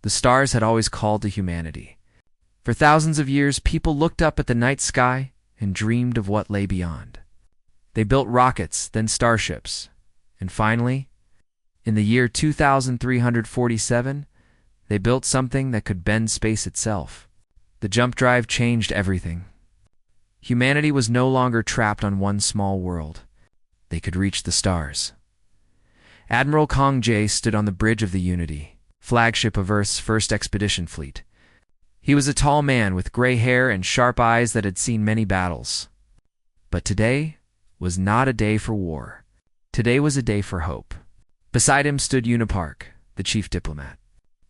The stars had always called to humanity. For thousands of years, people looked up at the night sky and dreamed of what lay beyond. They built rockets, then starships, and finally, in the year 2347, they built something that could bend space itself. The jump drive changed everything. Humanity was no longer trapped on one small world. They could reach the stars. Admiral Kong Jay stood on the bridge of the Unity, flagship of Earth's first expedition fleet. He was a tall man with gray hair and sharp eyes that had seen many battles. But today was not a day for war. Today was a day for hope. Beside him stood Una Park, the chief diplomat.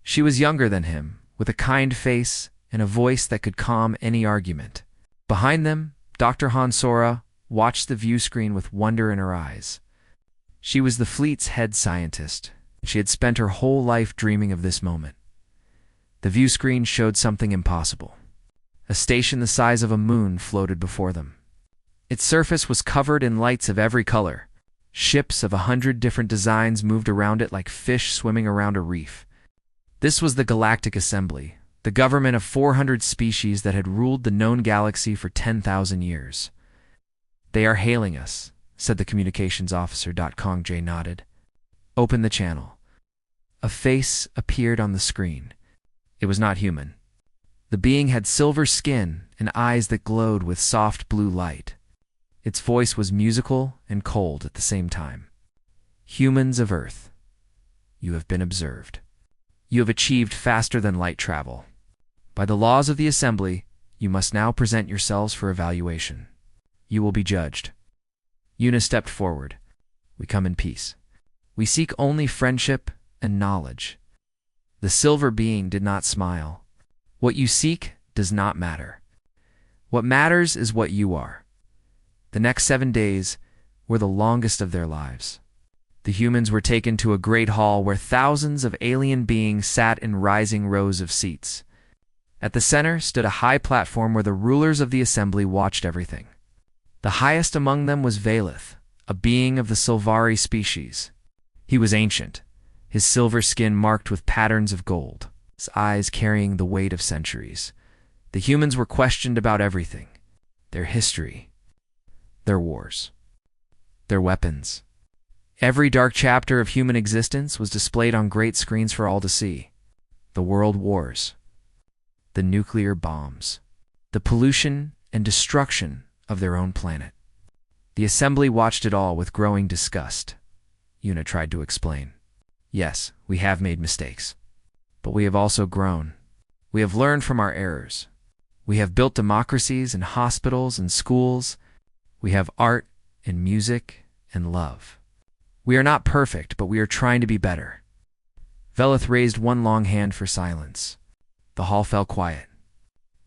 She was younger than him, with a kind face and a voice that could calm any argument. Behind them, Dr. Han Sora watched the view screen with wonder in her eyes. She was the fleet's head scientist. She had spent her whole life dreaming of this moment. The view screen showed something impossible. A station the size of a moon floated before them. Its surface was covered in lights of every color. Ships of 100 different designs moved around it like fish swimming around a reef. This was the Galactic Assembly, the government of 400 species that had ruled the known galaxy for 10,000 years. "They are hailing us," said the communications officer. Kong Jay nodded. "Open the channel." A face appeared on the screen. It was not human. The being had silver skin and eyes that glowed with soft blue light. Its voice was musical and cold at the same time. "Humans of Earth, you have been observed. You have achieved faster than light travel. By the laws of the Assembly, you must now present yourselves for evaluation. You will be judged." Una stepped forward. "We come in peace. We seek only friendship and knowledge." The silver being did not smile. "What you seek does not matter. What matters is what you are." The next 7 days were the longest of their lives. The humans were taken to a great hall where thousands of alien beings sat in rising rows of seats. At the center stood a high platform where the rulers of the assembly watched everything. The highest among them was Valeth, a being of the Silvari species. He was ancient, his silver skin marked with patterns of gold, his eyes carrying the weight of centuries. The humans were questioned about everything: their history, their wars, their weapons. Every dark chapter of human existence was displayed on great screens for all to see. The world wars, the nuclear bombs, the pollution and destruction of their own planet. The assembly watched it all with growing disgust. Una tried to explain. "Yes, we have made mistakes, but we have also grown. We have learned from our errors. We have built democracies and hospitals and schools. We have art and music and love. We are not perfect, but we are trying to be better." Veleth raised one long hand for silence. The hall fell quiet.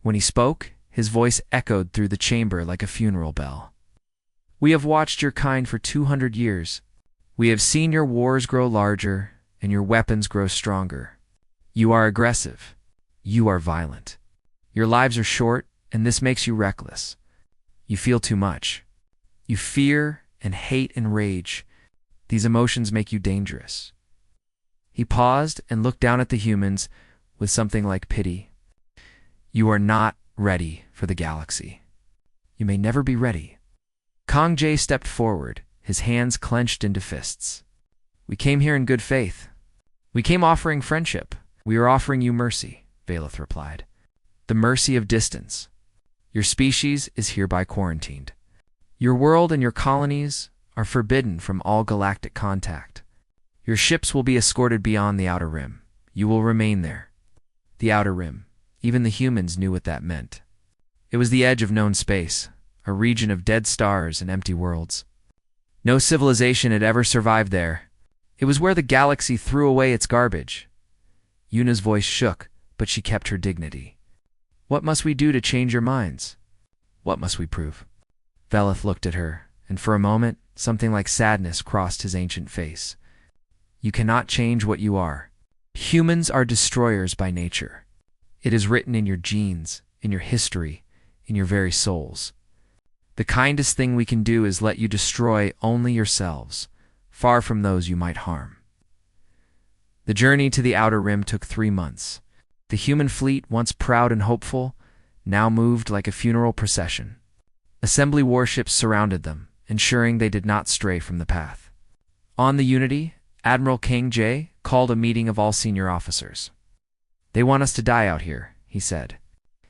When he spoke, his voice echoed through the chamber like a funeral bell. "We have watched your kind for 200 years. We have seen your wars grow larger and your weapons grow stronger. You are aggressive. You are violent. Your lives are short, and this makes you reckless. You feel too much. You fear and hate and rage. These emotions make you dangerous." He paused and looked down at the humans with something like pity. "You are not ready for the galaxy. You may never be ready." Kong Jay stepped forward, his hands clenched into fists. "We came here in good faith. We came offering friendship. We are offering you mercy," Valeth replied. "The mercy of distance. Your species is hereby quarantined. Your world and your colonies are forbidden from all galactic contact. Your ships will be escorted beyond the Outer Rim. You will remain there." The Outer Rim. Even the humans knew what that meant. It was the edge of known space, a region of dead stars and empty worlds. No civilization had ever survived there. It was where the galaxy threw away its garbage. Una's voice shook, but she kept her dignity. "What must we do to change your minds? What must we prove?" Veleth looked at her, and for a moment, something like sadness crossed his ancient face. "You cannot change what you are. Humans are destroyers by nature. It is written in your genes, in your history, in your very souls. The kindest thing we can do is let you destroy only yourselves, far from those you might harm." The journey to the Outer Rim took 3 months. The human fleet, once proud and hopeful, now moved like a funeral procession. Assembly warships surrounded them, ensuring they did not stray from the path. On the Unity, Admiral King J called a meeting of all senior officers. "They want us to die out here," he said.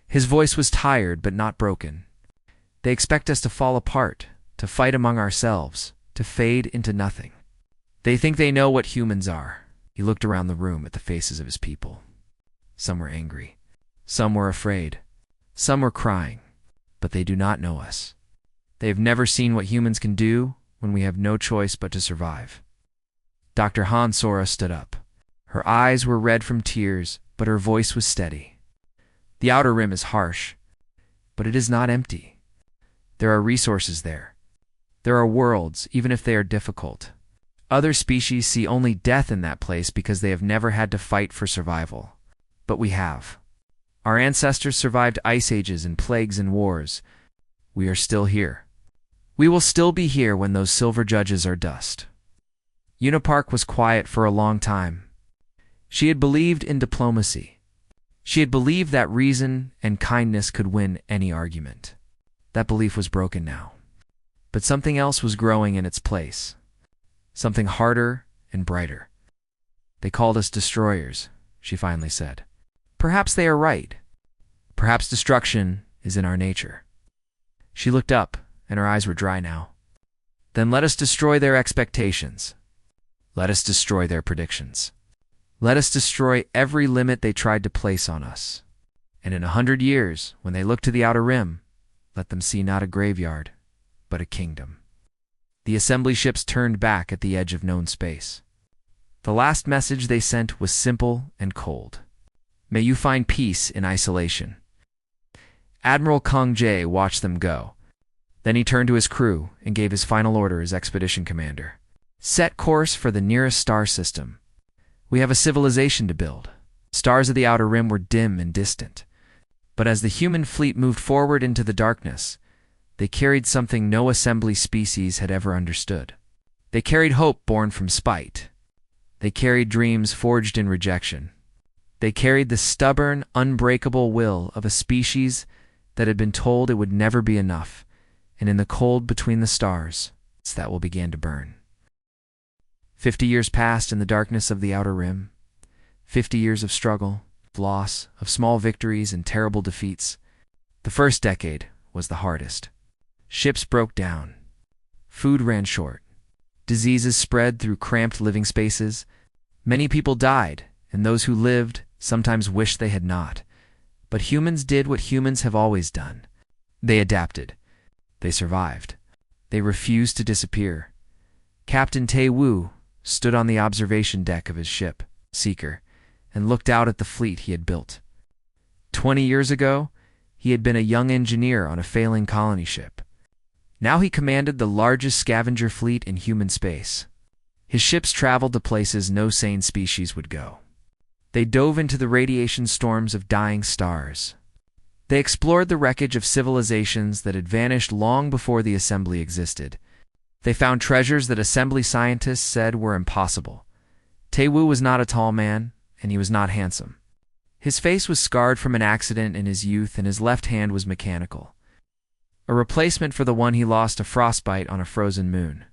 His voice was tired but not broken. "They expect us to fall apart, to fight among ourselves, to fade into nothing. They think they know what humans are." He looked around the room at the faces of his people. Some were angry. Some were afraid. Some were crying. But they do not know us. They have never seen what humans can do when we have no choice but to survive. Dr. Han Sora stood up. Her eyes were red from tears, but her voice was steady. "The Outer Rim is harsh, but it is not empty. There are resources there. There are worlds, even if they are difficult. Other species see only death in that place because they have never had to fight for survival. But we have. Our ancestors survived ice ages and plagues and wars. We are still here. We will still be here when those silver judges are dust." Unipark was quiet for a long time. She had believed in diplomacy. She had believed that reason and kindness could win any argument. That belief was broken now. But something else was growing in its place. Something harder and brighter. "They called us destroyers," she finally said. "Perhaps they are right. Perhaps destruction is in our nature." She looked up, and her eyes were dry now. "Then let us destroy their expectations. Let us destroy their predictions. Let us destroy every limit they tried to place on us. And in 100 years, when they look to the Outer Rim, let them see not a graveyard, but a kingdom." The assembly ships turned back at the edge of known space. The last message they sent was simple and cold. "May you find peace in isolation." Admiral Kung Jae watched them go. Then he turned to his crew and gave his final order as expedition commander. "Set course for the nearest star system. We have a civilization to build." Stars of the Outer Rim were dim and distant. But as the human fleet moved forward into the darkness, they carried something no assembly species had ever understood. They carried hope born from spite. They carried dreams forged in rejection. They carried the stubborn, unbreakable will of a species that had been told it would never be enough, and in the cold between the stars, that will begin to burn. 50 years passed in the darkness of the Outer Rim. 50 years of struggle, of loss, of small victories and terrible defeats. The first decade was the hardest. Ships broke down. Food ran short. Diseases spread through cramped living spaces. Many people died, and those who lived sometimes wished they had not. But humans did what humans have always done. They adapted. They survived. They refused to disappear. Captain Tae Woo stood on the observation deck of his ship, Seeker, and looked out at the fleet he had built. 20 years ago, he had been a young engineer on a failing colony ship. Now he commanded the largest scavenger fleet in human space. His ships traveled to places no sane species would go. They dove into the radiation storms of dying stars. They explored the wreckage of civilizations that had vanished long before the assembly existed. They found treasures that assembly scientists said were impossible. Tae-woo was not a tall man, and he was not handsome. His face was scarred from an accident in his youth, and his left hand was mechanical. A replacement for the one he lost to frostbite on a frozen moon.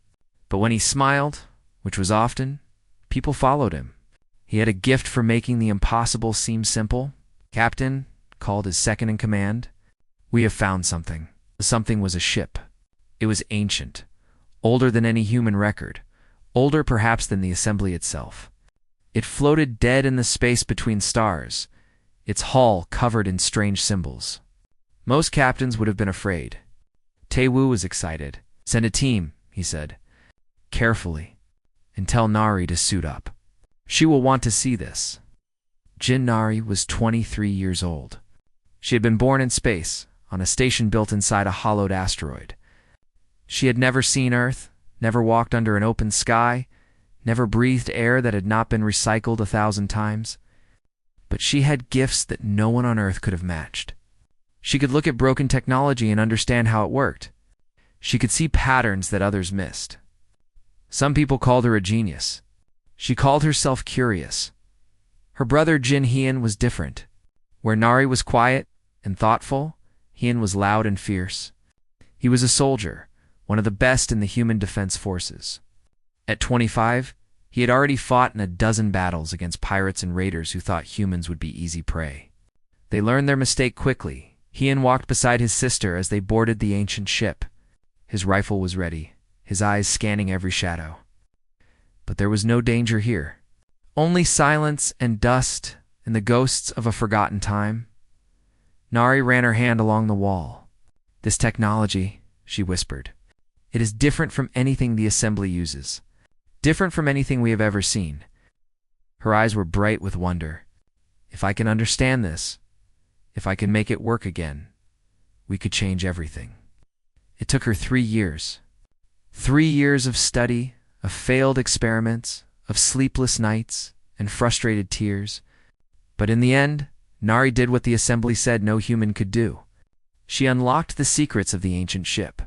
But when he smiled, which was often, people followed him. He had a gift for making the impossible seem simple. Captain called his second in command. "We have found something." The something was a ship. It was ancient, older than any human record, older perhaps than the assembly itself. It floated dead in the space between stars, its hull covered in strange symbols. Most captains would have been afraid. Tae-woo was excited. "Send a team," he said, "carefully, and tell Nari to suit up. She will want to see this." Jin Nari was 23 years old. She had been born in space, on a station built inside a hollowed asteroid. She had never seen Earth, never walked under an open sky, never breathed air that had not been recycled 1,000 times. But she had gifts that no one on Earth could have matched. She could look at broken technology and understand how it worked. She could see patterns that others missed. Some people called her a genius. She called herself curious. Her brother Jin Hien was different. Where Nari was quiet and thoughtful, Hien was loud and fierce. He was a soldier, one of the best in the human defense forces. At 25, he had already fought in a dozen battles against pirates and raiders who thought humans would be easy prey. They learned their mistake quickly. Hien walked beside his sister as they boarded the ancient ship. His rifle was ready, his eyes scanning every shadow. But there was no danger here. Only silence and dust and the ghosts of a forgotten time. Nari ran her hand along the wall. "This technology," she whispered. "It is different from anything the Assembly uses. Different from anything we have ever seen." Her eyes were bright with wonder. "If I can understand this, if I can make it work again, we could change everything." It took her 3 years. 3 years of study, of failed experiments, of sleepless nights, and frustrated tears. But in the end, Nari did what the Assembly said no human could do. She unlocked the secrets of the ancient ship.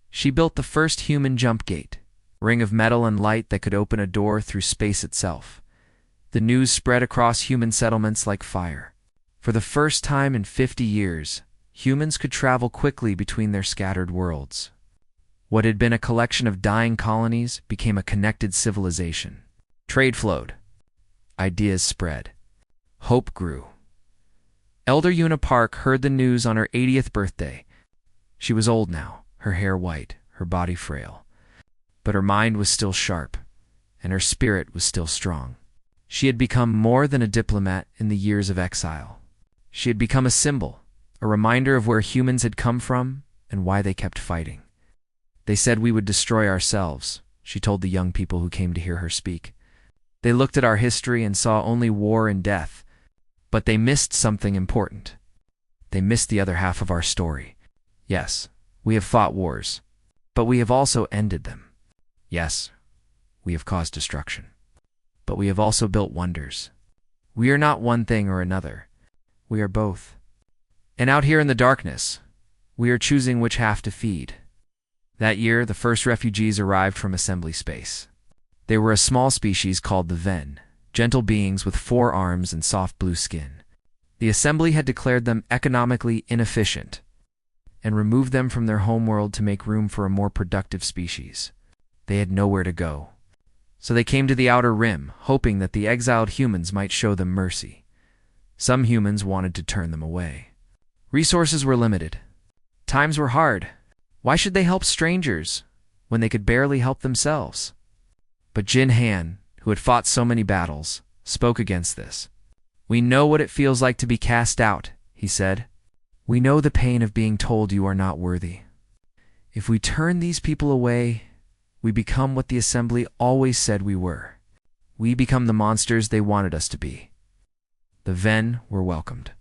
She built the first human jump gate, a ring of metal and light that could open a door through space itself. The news spread across human settlements like fire. For the first time in 50 years, humans could travel quickly between their scattered worlds. What had been a collection of dying colonies became a connected civilization. Trade flowed. Ideas spread. Hope grew. Elder Una Park heard the news on her 80th birthday. She was old now, her hair white, her body frail. But her mind was still sharp, and her spirit was still strong. She had become more than a diplomat in the years of exile. She had become a symbol, a reminder of where humans had come from and why they kept fighting. "They said we would destroy ourselves," she told the young people who came to hear her speak. "They looked at our history and saw only war and death. But they missed something important. They missed the other half of our story. Yes, we have fought wars, but we have also ended them. Yes, we have caused destruction, but we have also built wonders. We are not one thing or another. We are both. And out here in the darkness, we are choosing which half to feed." That year, the first refugees arrived from Assembly Space. They were a small species called the Ven, gentle beings with 4 arms and soft blue skin. The Assembly had declared them economically inefficient and removed them from their homeworld to make room for a more productive species. They had nowhere to go. So they came to the Outer Rim, hoping that the exiled humans might show them mercy. Some humans wanted to turn them away. Resources were limited. Times were hard. Why should they help strangers when they could barely help themselves? But Jin Han, who had fought so many battles, spoke against this. "We know what it feels like to be cast out," he said. "We know the pain of being told you are not worthy. If we turn these people away, we become what the Assembly always said we were. We become the monsters they wanted us to be." The Ven were welcomed.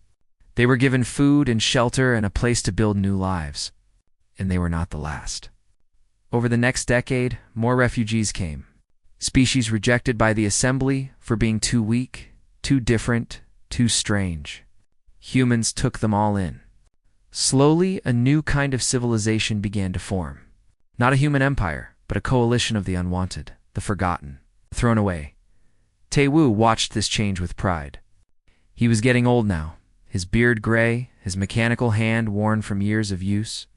They were given food and shelter and a place to build new lives. And they were not the last. Over the next decade, more refugees came. Species rejected by the Assembly for being too weak, too different, too strange. Humans took them all in. Slowly, a new kind of civilization began to form. Not a human empire, but a coalition of the unwanted, the forgotten, thrown away. Tae-woo watched this change with pride. He was getting old now, his beard gray, his mechanical hand worn from years of use.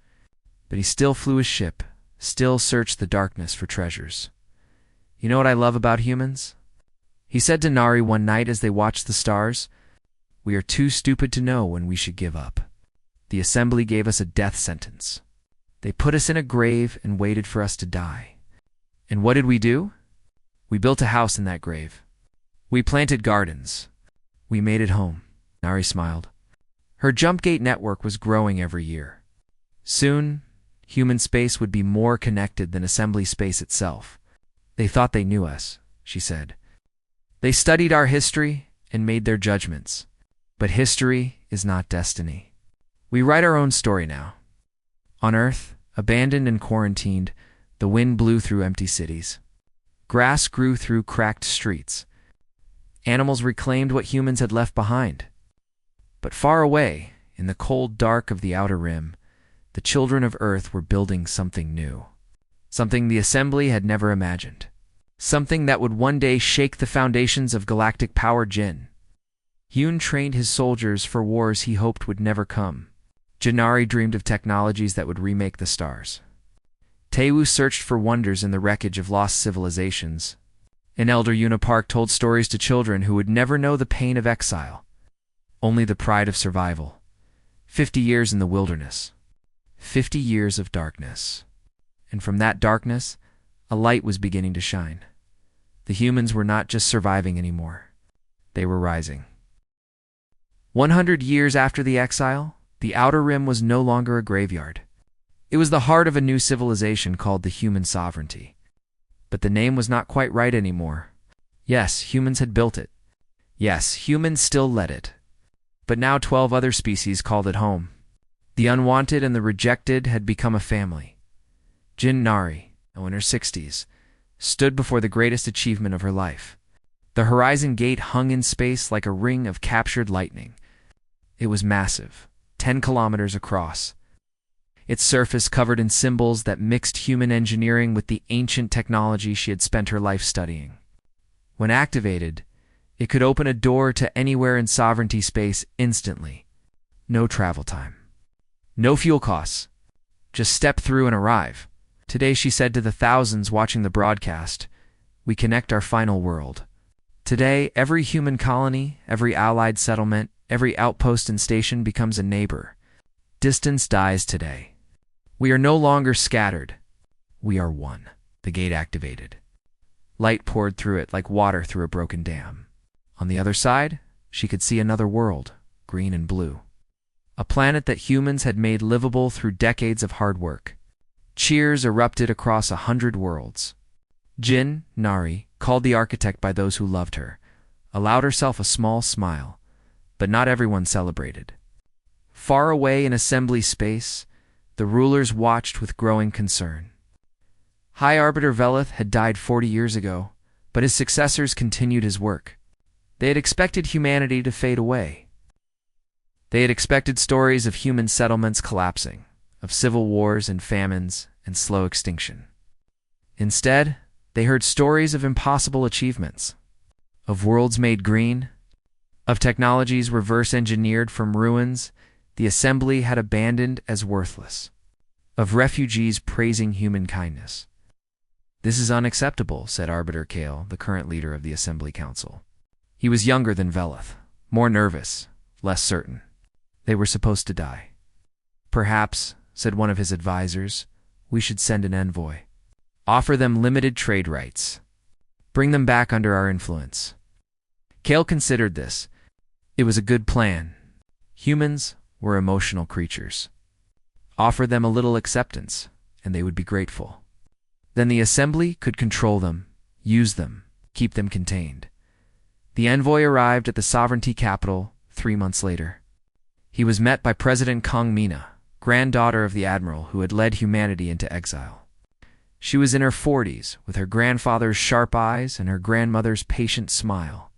But he still flew his ship, still searched the darkness for treasures. "You know what I love about humans?" he said to Nari one night as they watched the stars. "We are too stupid to know when we should give up. The Assembly gave us a death sentence. They put us in a grave and waited for us to die. And what did we do? We built a house in that grave. We planted gardens. We made it home." Nari smiled. Her jump gate network was growing every year. Soon, human space would be more connected than Assembly space itself. "They thought they knew us," she said. "They studied our history and made their judgments. But history is not destiny. We write our own story now." On Earth, abandoned and quarantined, the wind blew through empty cities. Grass grew through cracked streets. Animals reclaimed what humans had left behind. But far away, in the cold dark of the Outer Rim, the children of Earth were building something new. Something the Assembly had never imagined. Something that would one day shake the foundations of galactic power Jin. Hyun trained his soldiers for wars he hoped would never come. Janari dreamed of technologies that would remake the stars. Taewoo searched for wonders in the wreckage of lost civilizations. An elder Unipark told stories to children who would never know the pain of exile, only the pride of survival. 50 years in the wilderness. 50 years of darkness. And from that darkness, a light was beginning to shine. The humans were not just surviving anymore. They were rising. 100 years after the exile, the Outer Rim was no longer a graveyard. It was the heart of a new civilization called the Human Sovereignty. But the name was not quite right anymore. Yes, humans had built it. Yes, humans still led it. But now 12 other species called it home. The unwanted and the rejected had become a family. Jin Nari, now in her 60s, stood before the greatest achievement of her life. The Horizon Gate hung in space like a ring of captured lightning. It was massive, 10 kilometers across. Its surface covered in symbols that mixed human engineering with the ancient technology she had spent her life studying. When activated, it could open a door to anywhere in sovereignty space instantly. No travel time. No fuel costs. Just step through and arrive. Today, she said to the thousands watching the broadcast, we connect our final world. Today, every human colony, every allied settlement, every outpost and station becomes a neighbor. Distance dies today. We are no longer scattered. We are one. The gate activated. Light poured through it like water through a broken dam. On the other side, she could see another world, green and blue. A planet that humans had made livable through decades of hard work. Cheers erupted across 100 worlds. Jin, Nari, called the architect by those who loved her, allowed herself a small smile, but not everyone celebrated. Far away in assembly space, the rulers watched with growing concern. High Arbiter Velith had died 40 years ago, but his successors continued his work. They had expected humanity to fade away. They had expected stories of human settlements collapsing, of civil wars and famines and slow extinction. Instead, they heard stories of impossible achievements, of worlds made green, of technologies reverse-engineered from ruins the assembly had abandoned as worthless, of refugees praising human kindness. This is unacceptable, said Arbiter Kale, the current leader of the Assembly Council. He was younger than Velith, more nervous, less certain. They were supposed to die. Perhaps, said one of his advisors, we should send an envoy. Offer them limited trade rights. Bring them back under our influence. Kale considered this. It was a good plan. Humans were emotional creatures. Offer them a little acceptance, and they would be grateful. Then the assembly could control them, use them, keep them contained. The envoy arrived at the sovereignty capital 3 months later. He was met by President Kang Mina, granddaughter of the admiral who had led humanity into exile. She was in her 40s, with her grandfather's sharp eyes and her grandmother's patient smile.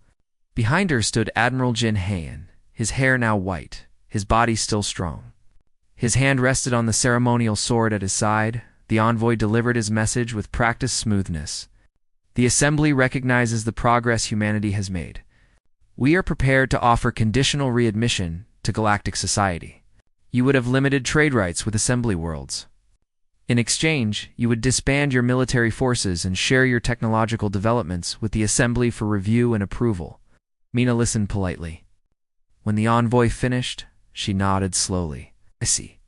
Behind her stood Admiral Jin Hayan, his hair now white, his body still strong. His hand rested on the ceremonial sword at his side. The envoy delivered his message with practiced smoothness. The assembly recognizes the progress humanity has made. We are prepared to offer conditional readmission to galactic society. You would have limited trade rights with assembly worlds. In exchange, you would disband your military forces and share your technological developments with the assembly for review and approval. Mina listened politely. When the envoy finished, she nodded slowly. I see.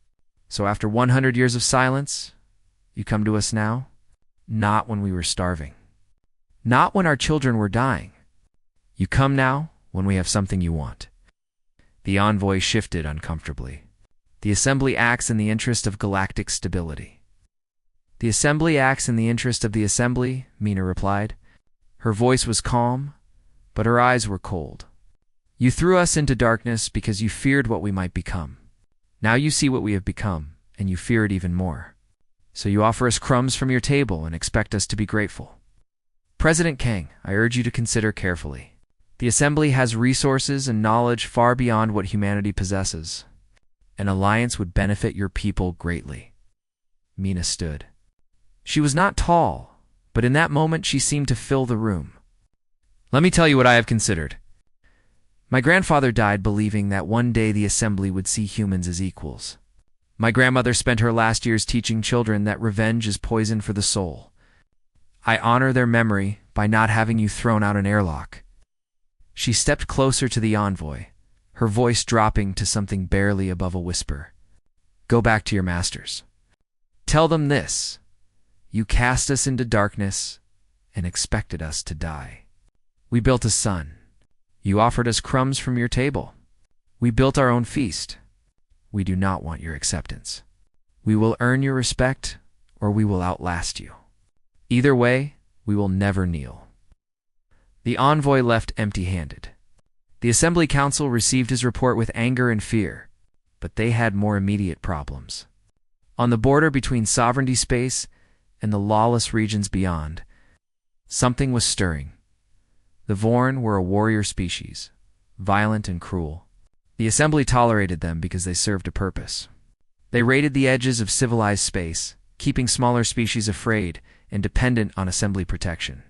So after 100 years of silence, you come to us now? Not when we were starving. Not when our children were dying. You come now when we have something you want. The envoy shifted uncomfortably. The assembly acts in the interest of galactic stability. The assembly acts in the interest of the assembly, Mina replied. Her voice was calm, but her eyes were cold. You threw us into darkness because you feared what we might become. Now you see what we have become, and you fear it even more. So you offer us crumbs from your table and expect us to be grateful. President Kang, I urge you to consider carefully. The assembly has resources and knowledge far beyond what humanity possesses. An alliance would benefit your people greatly. Mina stood. She was not tall, but in that moment she seemed to fill the room. Let me tell you what I have considered. My grandfather died believing that one day the assembly would see humans as equals. My grandmother spent her last years teaching children that revenge is poison for the soul. I honor their memory by not having you thrown out an airlock." She stepped closer to the envoy, her voice dropping to something barely above a whisper. "Go back to your masters. Tell them this: you cast us into darkness and expected us to die. We built a sun. You offered us crumbs from your table. We built our own feast. We do not want your acceptance. We will earn your respect, or we will outlast you. Either way, we will never kneel." The envoy left empty-handed. The Assembly Council received his report with anger and fear, but they had more immediate problems. On the border between sovereignty space and the lawless regions beyond, something was stirring. The Vorn were a warrior species, violent and cruel. The Assembly tolerated them because they served a purpose. They raided the edges of civilized space, keeping smaller species afraid and dependent on Assembly protection.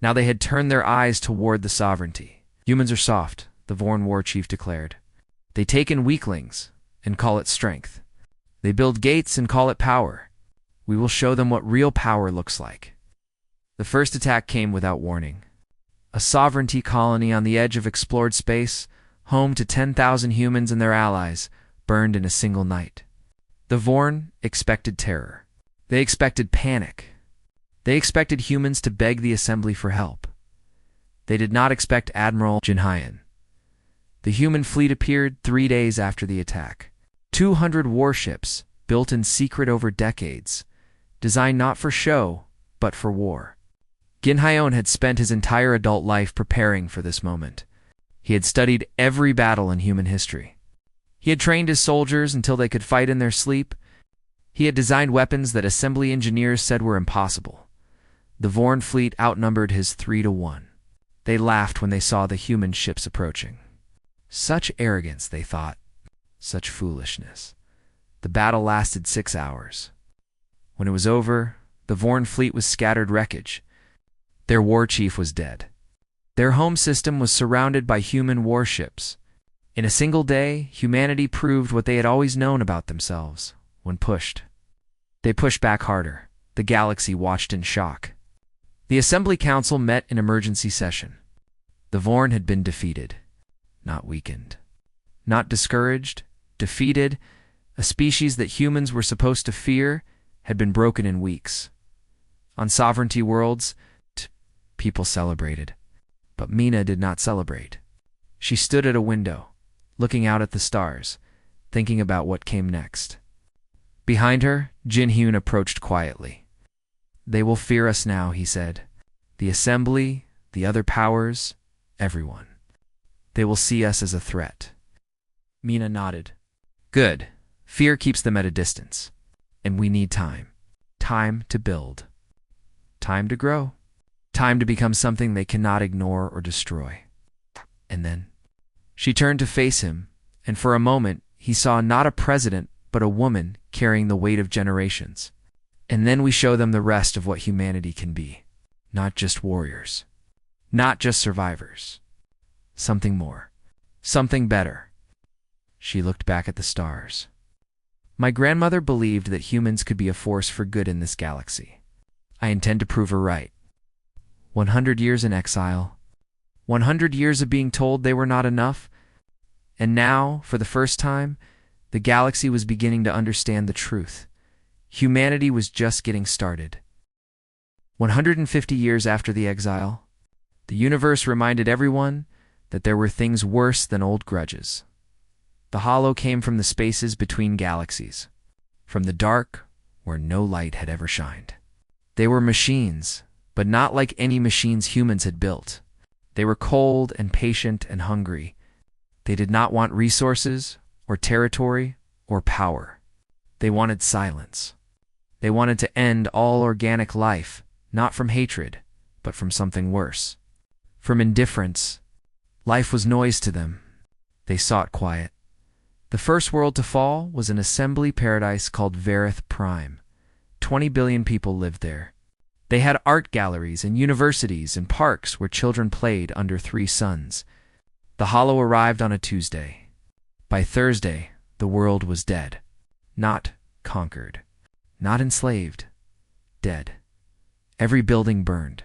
Now they had turned their eyes toward the sovereignty. "Humans are soft," the Vorn war chief declared. "They take in weaklings and call it strength. They build gates and call it power. We will show them what real power looks like." The first attack came without warning. A sovereignty colony on the edge of explored space, home to 10,000 humans and their allies, burned in a single night. The Vorn expected terror. They expected panic. They expected humans to beg the Assembly for help. They did not expect Admiral Jinhayan. The human fleet appeared 3 days after the attack. 200 warships, built in secret over decades, designed not for show, but for war. Ginhayon had spent his entire adult life preparing for this moment. He had studied every battle in human history. He had trained his soldiers until they could fight in their sleep. He had designed weapons that Assembly engineers said were impossible. The Vorn fleet outnumbered his 3-1. They laughed when they saw the human ships approaching. Such arrogance, they thought. Such foolishness. The battle lasted 6 hours. When it was over, the Vorn fleet was scattered wreckage. Their war chief was dead. Their home system was surrounded by human warships. In a single day, humanity proved what they had always known about themselves when pushed. They pushed back harder. The galaxy watched in shock. The Assembly Council met in emergency session. The Vorn had been defeated, not weakened. Not discouraged, defeated. A species that humans were supposed to fear had been broken in weeks. On sovereignty worlds, people celebrated. But Mina did not celebrate. She stood at a window, looking out at the stars, thinking about what came next. Behind her, Jin Hyun approached quietly. "They will fear us now," he said. "The Assembly, the other powers, everyone. They will see us as a threat." Mina nodded. "Good. Fear keeps them at a distance. And we need time. Time to build. Time to grow. Time to become something they cannot ignore or destroy." And then she turned to face him, and for a moment he saw not a president but a woman carrying the weight of generations. "And then we show them the rest of what humanity can be. Not just warriors. Not just survivors. Something more. Something better." She looked back at the stars. "My grandmother believed that humans could be a force for good in this galaxy. I intend to prove her right. 100 years in exile. 100 years of being told they were not enough. And now, for the first time, the galaxy was beginning to understand the truth. Humanity was just getting started. 150 years after the exile, the universe reminded everyone that there were things worse than old grudges. The hollow came from the spaces between galaxies, from the dark where no light had ever shined. They were machines, but not like any machines humans had built. They were cold and patient and hungry. They did not want resources or territory or power. They wanted silence. They wanted to end all organic life, not from hatred, but from something worse. From indifference. Life was noise to them. They sought quiet. The first world to fall was an assembly paradise called Verith Prime. 20 billion people lived there. They had art galleries and universities and parks where children played under 3 suns. The Hollow arrived on a Tuesday. By Thursday, the world was dead. Not conquered. Not enslaved. Dead. Every building burned.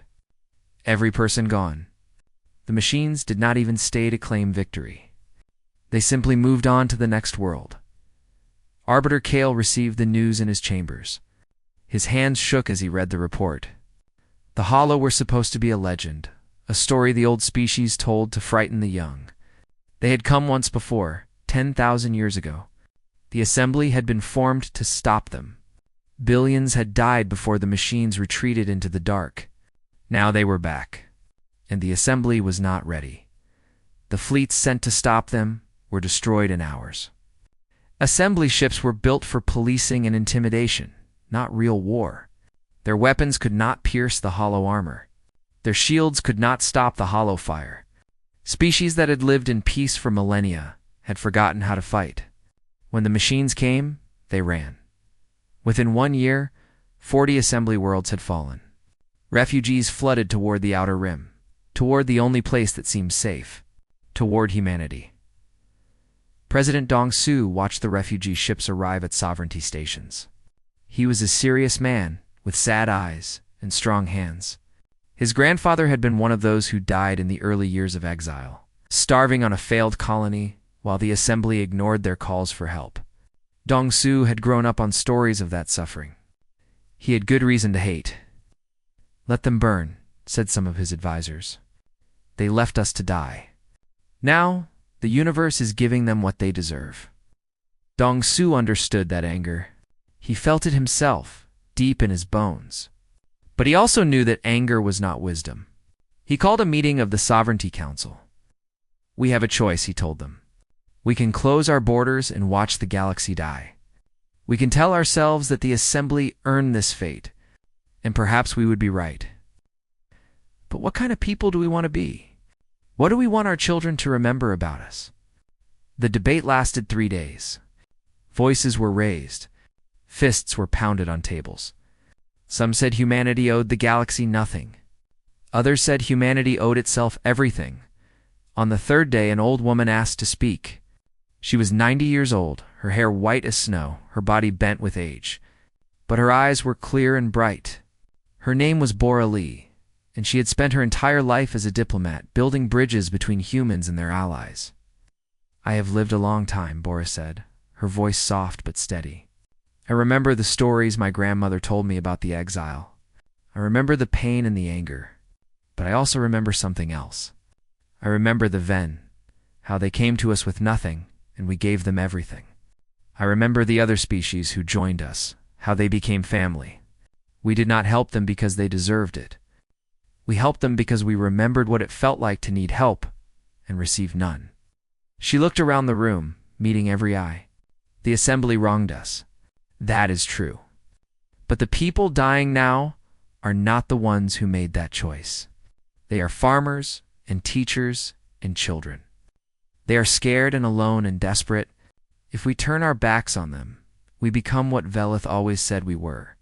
Every person gone. The machines did not even stay to claim victory. They simply moved on to the next world. Arbiter Kale received the news in his chambers. His hands shook as he read the report. The Hollow were supposed to be a legend, a story the old species told to frighten the young. They had come once before, 10,000 years ago. The assembly had been formed to stop them. Billions had died before the machines retreated into the dark. Now they were back, and the assembly was not ready. The fleets sent to stop them were destroyed in hours. Assembly ships were built for policing and intimidation, not real war. Their weapons could not pierce the Hollow armor. Their shields could not stop the Hollow fire. Species that had lived in peace for millennia had forgotten how to fight. When the machines came, they ran. Within 1 year, 40 assembly worlds had fallen. Refugees flooded toward the outer rim, toward the only place that seemed safe, toward humanity. President Dong-Su watched the refugee ships arrive at sovereignty stations. He was a serious man with sad eyes and strong hands. His grandfather had been one of those who died in the early years of exile, starving on a failed colony while the assembly ignored their calls for help. Dong-Su had grown up on stories of that suffering. He had good reason to hate. "Let them burn," said some of his advisors. "They left us to die. Now, the universe is giving them what they deserve." Dong-Su understood that anger. He felt it himself, deep in his bones. But he also knew that anger was not wisdom. He called a meeting of the Sovereignty Council. "We have a choice," he told them. "We can close our borders and watch the galaxy die. We can tell ourselves that the assembly earned this fate, and perhaps we would be right. But what kind of people do we want to be? What do we want our children to remember about us?" The debate lasted 3 days. Voices were raised. Fists were pounded on tables. Some said humanity owed the galaxy nothing. Others said humanity owed itself everything. On the third day, an old woman asked to speak. She was 90 years old, her hair white as snow, her body bent with age. But her eyes were clear and bright. Her name was Bora Lee, and she had spent her entire life as a diplomat, building bridges between humans and their allies. "I have lived a long time," Bora said, her voice soft but steady. "I remember the stories my grandmother told me about the exile. I remember the pain and the anger. But I also remember something else. I remember the Ven, how they came to us with nothing, and we gave them everything. I remember the other species who joined us, how they became family. We did not help them because they deserved it. We helped them because we remembered what it felt like to need help and receive none." She looked around the room, meeting every eye. "The assembly wronged us. That is true. But the people dying now are not the ones who made that choice. They are farmers and teachers and children. They are scared and alone and desperate. If we turn our backs on them, we become what Velith always said we were.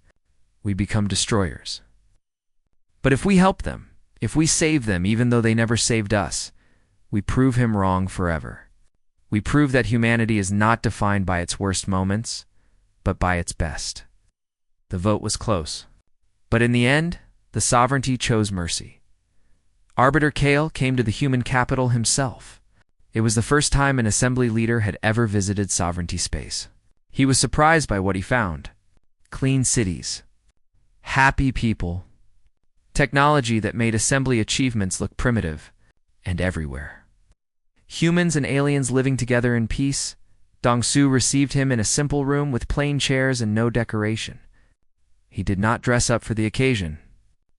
We become destroyers. But if we help them, if we save them even though they never saved us, we prove him wrong forever. We prove that humanity is not defined by its worst moments, but by its best." The vote was close. But in the end, the sovereignty chose mercy. Arbiter Kale came to the human capital himself. It was the first time an assembly leader had ever visited sovereignty space. He was surprised by what he found. Clean cities. Happy people. Technology that made assembly achievements look primitive and everywhere. Humans and aliens living together in peace. Dong-Su received him in a simple room with plain chairs and no decoration. He did not dress up for the occasion.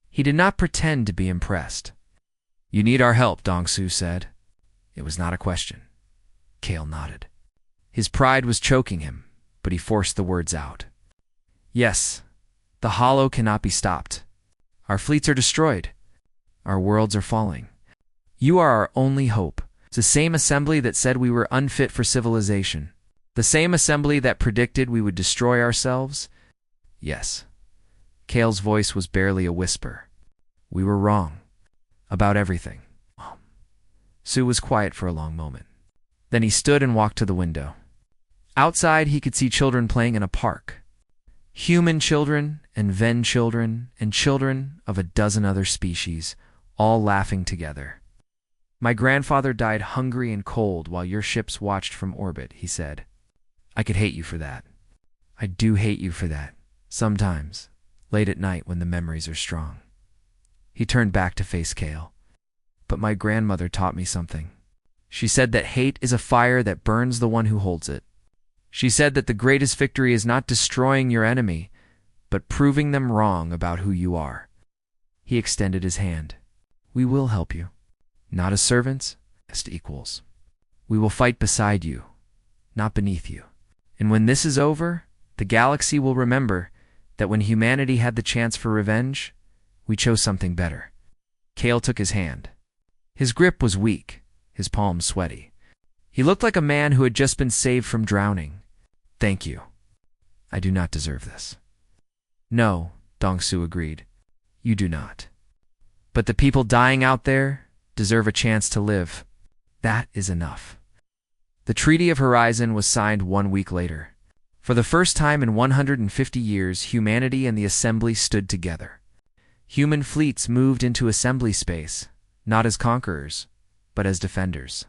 He did not pretend to be impressed. "You need our help," Dong-Su said. It was not a question. Kale nodded. His pride was choking him, but he forced the words out. "Yes, the Hollow cannot be stopped. Our fleets are destroyed. Our worlds are falling. You are our only hope. The same assembly that said we were unfit for civilization. The same assembly that predicted we would destroy ourselves. Yes." Kale's voice was barely a whisper. "We were wrong. About everything. Sue was quiet for a long moment. Then he stood and walked to the window. Outside, he could see children playing in a park. Human children and Ven children and children of a dozen other species, all laughing together. "My grandfather died hungry and cold while your ships watched from orbit," he said. "I could hate you for that. I do hate you for that, sometimes, late at night when the memories are strong." He turned back to face Kale. "But my grandmother taught me something. She said that hate is a fire that burns the one who holds it. She said that the greatest victory is not destroying your enemy, but proving them wrong about who you are." He extended his hand. "We will help you. Not as servants, as equals. We will fight beside you, not beneath you. And when this is over, the galaxy will remember that when humanity had the chance for revenge, we chose something better." Kale took his hand. His grip was weak, his palms sweaty. He looked like a man who had just been saved from drowning. "Thank you. I do not deserve this." "No," Dong-Su agreed. "You do not. But the people dying out there deserve a chance to live. That is enough." The Treaty of Horizon was signed 1 week later. For the first time in 150 years, humanity and the Assembly stood together. Human fleets moved into assembly space, not as conquerors, but as defenders.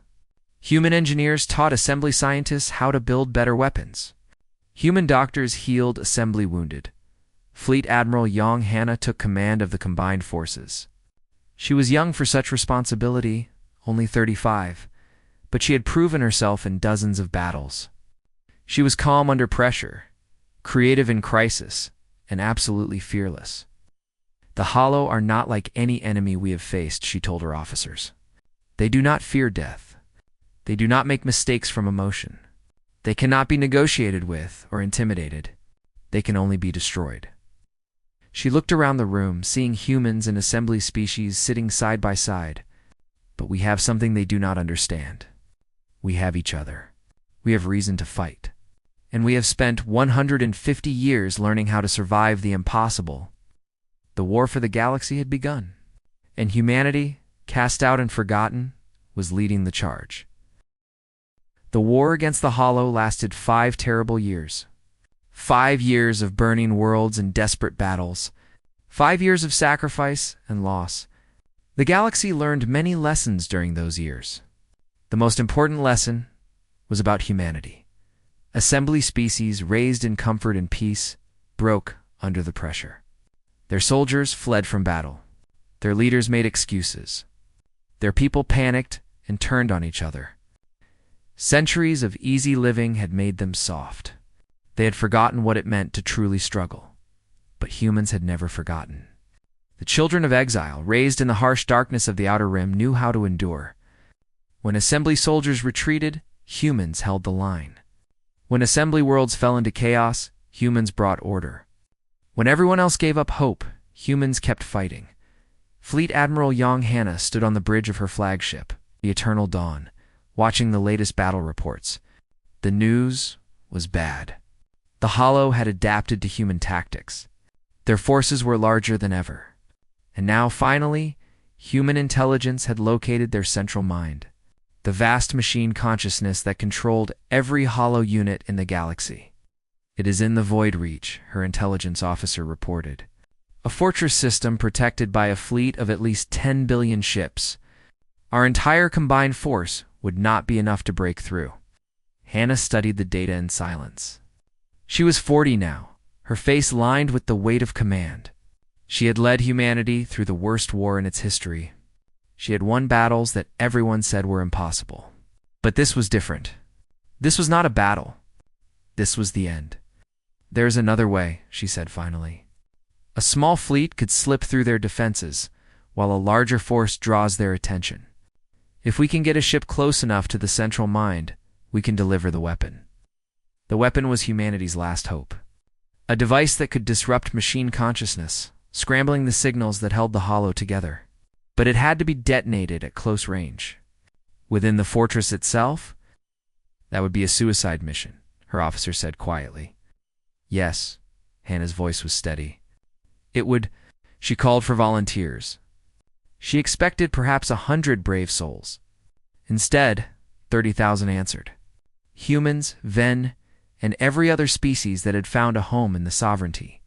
Human engineers taught assembly scientists how to build better weapons. Human doctors healed assembly wounded. Fleet Admiral Yang Hanna took command of the combined forces. She was young for such responsibility, only 35, but she had proven herself in dozens of battles. She was calm under pressure, creative in crisis, and absolutely fearless. "The Hollow are not like any enemy we have faced," she told her officers. "They do not fear death. They do not make mistakes from emotion. They cannot be negotiated with or intimidated. They can only be destroyed." She looked around the room, seeing humans and assembly species sitting side by side. "But we have something they do not understand. We have each other. We have reason to fight. And we have spent 150 years learning how to survive the impossible." The war for the galaxy had begun, and humanity, cast out and forgotten, was leading the charge. The war against the Hollow lasted 5 terrible years. 5 years of burning worlds and desperate battles. 5 years of sacrifice and loss. The galaxy learned many lessons during those years. The most important lesson was about humanity. Assembly species, raised in comfort and peace, broke under the pressure. Their soldiers fled from battle. Their leaders made excuses. Their people panicked and turned on each other. Centuries of easy living had made them soft. They had forgotten what it meant to truly struggle. But humans had never forgotten. The children of exile, raised in the harsh darkness of the Outer Rim, knew how to endure. When assembly soldiers retreated, humans held the line. When assembly worlds fell into chaos, humans brought order. When everyone else gave up hope, humans kept fighting. Fleet Admiral Yang Hanna stood on the bridge of her flagship, the Eternal Dawn, watching the latest battle reports. The news was bad. The Hollow had adapted to human tactics. Their forces were larger than ever. And now, finally, human intelligence had located their central mind, the vast machine consciousness that controlled every Hollow unit in the galaxy. "It is in the Void Reach," her intelligence officer reported. "A fortress system protected by a fleet of at least 10 billion ships. Our entire combined force would not be enough to break through." Hannah studied the data in silence. She was 40 now, her face lined with the weight of command. She had led humanity through the worst war in its history. She had won battles that everyone said were impossible. But this was different. This was not a battle. This was the end. "There's another way," she said finally. "A small fleet could slip through their defenses, while a larger force draws their attention. If we can get a ship close enough to the central mind, we can deliver the weapon." The weapon was humanity's last hope. A device that could disrupt machine consciousness, scrambling the signals that held the Hollow together. But it had to be detonated at close range. Within the fortress itself? That would be a suicide mission, her officer said quietly. "Yes," Hannah's voice was steady. "It would." She called for volunteers. She expected perhaps 100 brave souls. Instead, 30,000 answered. Humans, Ven, and every other species that had found a home in the sovereignty.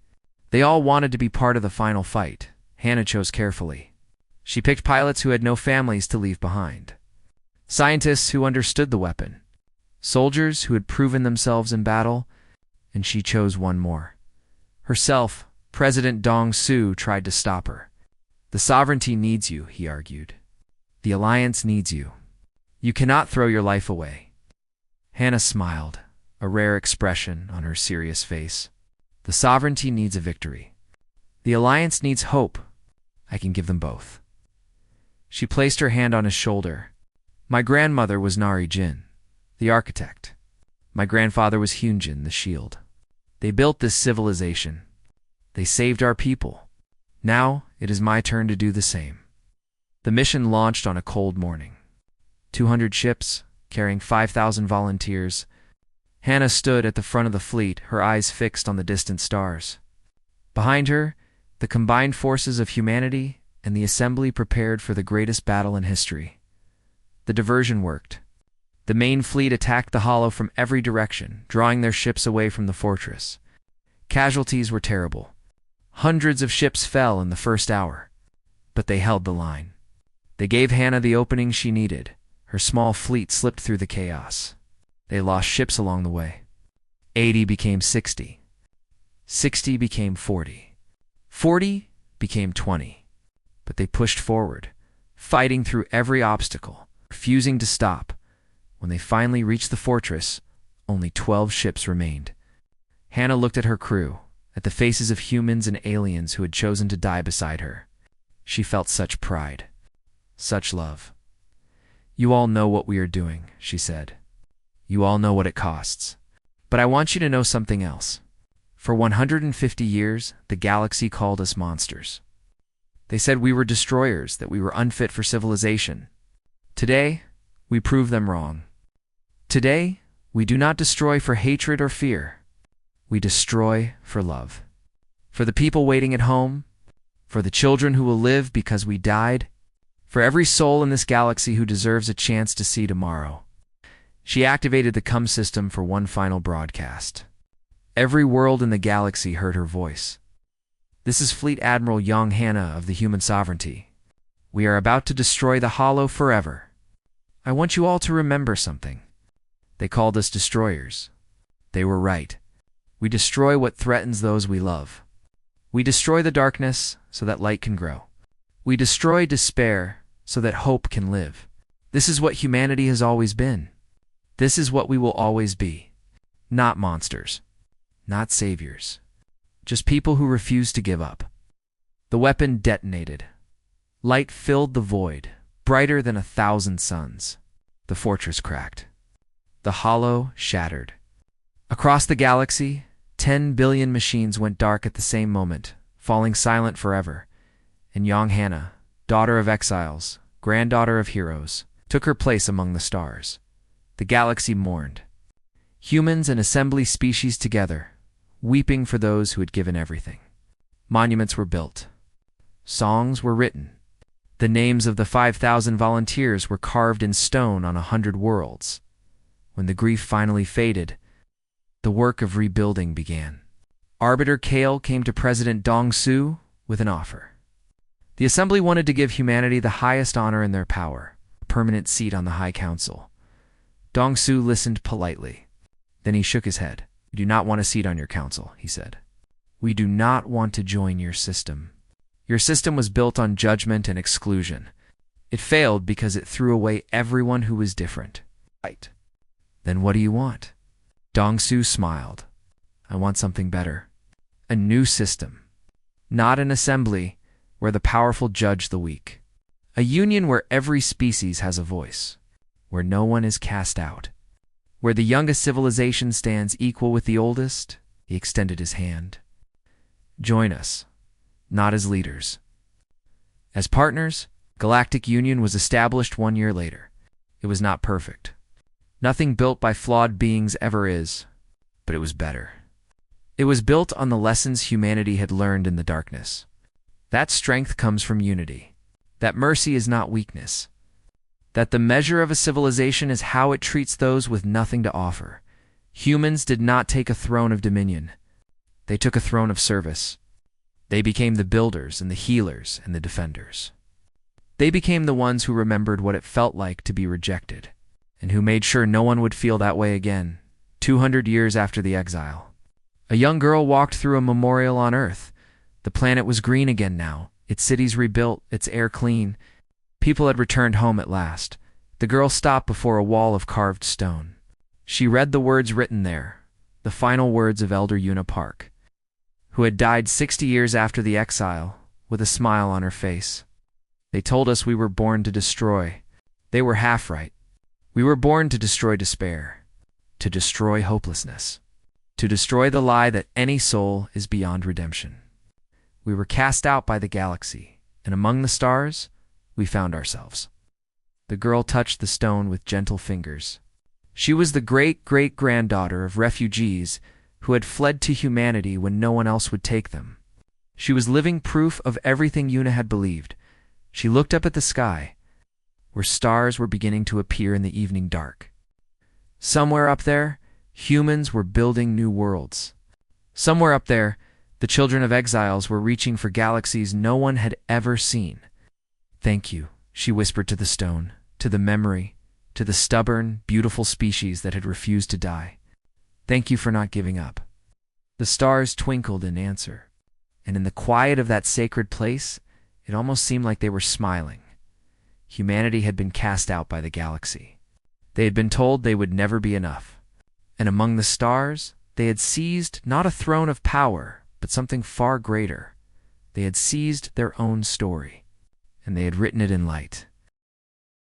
They all wanted to be part of the final fight. Hannah chose carefully. She picked pilots who had no families to leave behind, scientists who understood the weapon, soldiers who had proven themselves in battle, and she chose one more. Herself. President Dong Su tried to stop her. The sovereignty needs you, he argued. The alliance needs you. You cannot throw your life away. Hannah smiled, a rare expression on her serious face. The sovereignty needs a victory. The alliance needs hope. I can give them both. She placed her hand on his shoulder. My grandmother was Nari Jin, the architect. My grandfather was Hyunjin, the shield. They built this civilization. They saved our people. Now it is my turn to do the same. The mission launched on a cold morning. 200 ships, carrying 5,000 volunteers. Hannah stood at the front of the fleet, her eyes fixed on the distant stars. Behind her, the combined forces of humanity and the assembly prepared for the greatest battle in history. The diversion worked. The main fleet attacked the hollow from every direction, drawing their ships away from the fortress. Casualties were terrible. Hundreds of ships fell in the first hour, but they held the line. They gave Hannah the opening she needed. Her small fleet slipped through the chaos. They lost ships along the way. 80 became 60. 60 became 40. 40 became 20. But they pushed forward, fighting through every obstacle, refusing to stop. When they finally reached the fortress, only 12 ships remained. Hannah looked at her crew, at the faces of humans and aliens who had chosen to die beside her. She felt such pride, such love. You all know what we are doing, she said. You all know what it costs. But I want you to know something else. For 150 years, the galaxy called us monsters. They said we were destroyers, that we were unfit for civilization. Today, we prove them wrong. Today, we do not destroy for hatred or fear. We destroy for love. For the people waiting at home, for the children who will live because we died, for every soul in this galaxy who deserves a chance to see tomorrow. She activated the CUM system for one final broadcast. Every world in the galaxy heard her voice. This is Fleet Admiral Young Hannah of the Human Sovereignty. We are about to destroy the Hollow forever. I want you all to remember something. They called us destroyers. They were right. We destroy what threatens those we love. We destroy the darkness so that light can grow. We destroy despair so that hope can live. This is what humanity has always been. This is what we will always be. Not monsters. Not saviors. Just people who refuse to give up. The weapon detonated. Light filled the void, brighter than 1,000 suns. The fortress cracked. The hollow shattered. Across the galaxy, 10 billion machines went dark at the same moment, falling silent forever. And young Hannah, daughter of exiles, granddaughter of heroes, took her place among the stars. The galaxy mourned. Humans and assembly species together, weeping for those who had given everything. Monuments were built. Songs were written. The names of the 5,000 volunteers were carved in stone on 100 worlds. When the grief finally faded, the work of rebuilding began. Arbiter Kale came to President Dong Su with an offer. The Assembly wanted to give humanity the highest honor in their power, a permanent seat on the High Council. Dong Su listened politely. Then he shook his head. "We do not want a seat on your council," he said. "We do not want to join your system. Your system was built on judgment and exclusion. It failed because it threw away everyone who was different." "Right. Then what do you want?" Dong Su smiled. "I want something better. A new system. Not an assembly where the powerful judge the weak. A union where every species has a voice. Where no one is cast out. Where the youngest civilization stands equal with the oldest." He extended his hand. "Join us, not as leaders. As partners, Galactic Union was established 1 year later. It was not perfect. Nothing built by flawed beings ever is, but it was better. It was built on the lessons humanity had learned in the darkness. That strength comes from unity. That mercy is not weakness. that the measure of a civilization is how it treats those with nothing to offer. Humans did not take a throne of dominion. They took a throne of service. They became the builders and the healers and the defenders. They became the ones who remembered what it felt like to be rejected, and who made sure no one would feel that way again, 200 years after the exile. A young girl walked through a memorial on Earth. The planet was green again now, its cities rebuilt, its air clean. People had returned home at last. The girl stopped before a wall of carved stone. She read the words written there, the final words of Elder Una Park, who had died 60 years after the exile, with a smile on her face. They told us we were born to destroy. They were half right. We were born to destroy despair, to destroy hopelessness, to destroy the lie that any soul is beyond redemption. We were cast out by the galaxy, and among the stars, we found ourselves. The girl touched the stone with gentle fingers. She was the great-great-granddaughter of refugees who had fled to humanity when no one else would take them. She was living proof of everything Una had believed. She looked up at the sky, where stars were beginning to appear in the evening dark. Somewhere up there, humans were building new worlds. Somewhere up there, the children of exiles were reaching for galaxies no one had ever seen. "Thank you," she whispered to the stone, to the memory, to the stubborn, beautiful species that had refused to die. "Thank you for not giving up." The stars twinkled in answer, and in the quiet of that sacred place, it almost seemed like they were smiling. Humanity had been cast out by the galaxy. They had been told they would never be enough. And among the stars, they had seized not a throne of power, but something far greater. They had seized their own story, and they had written it in light.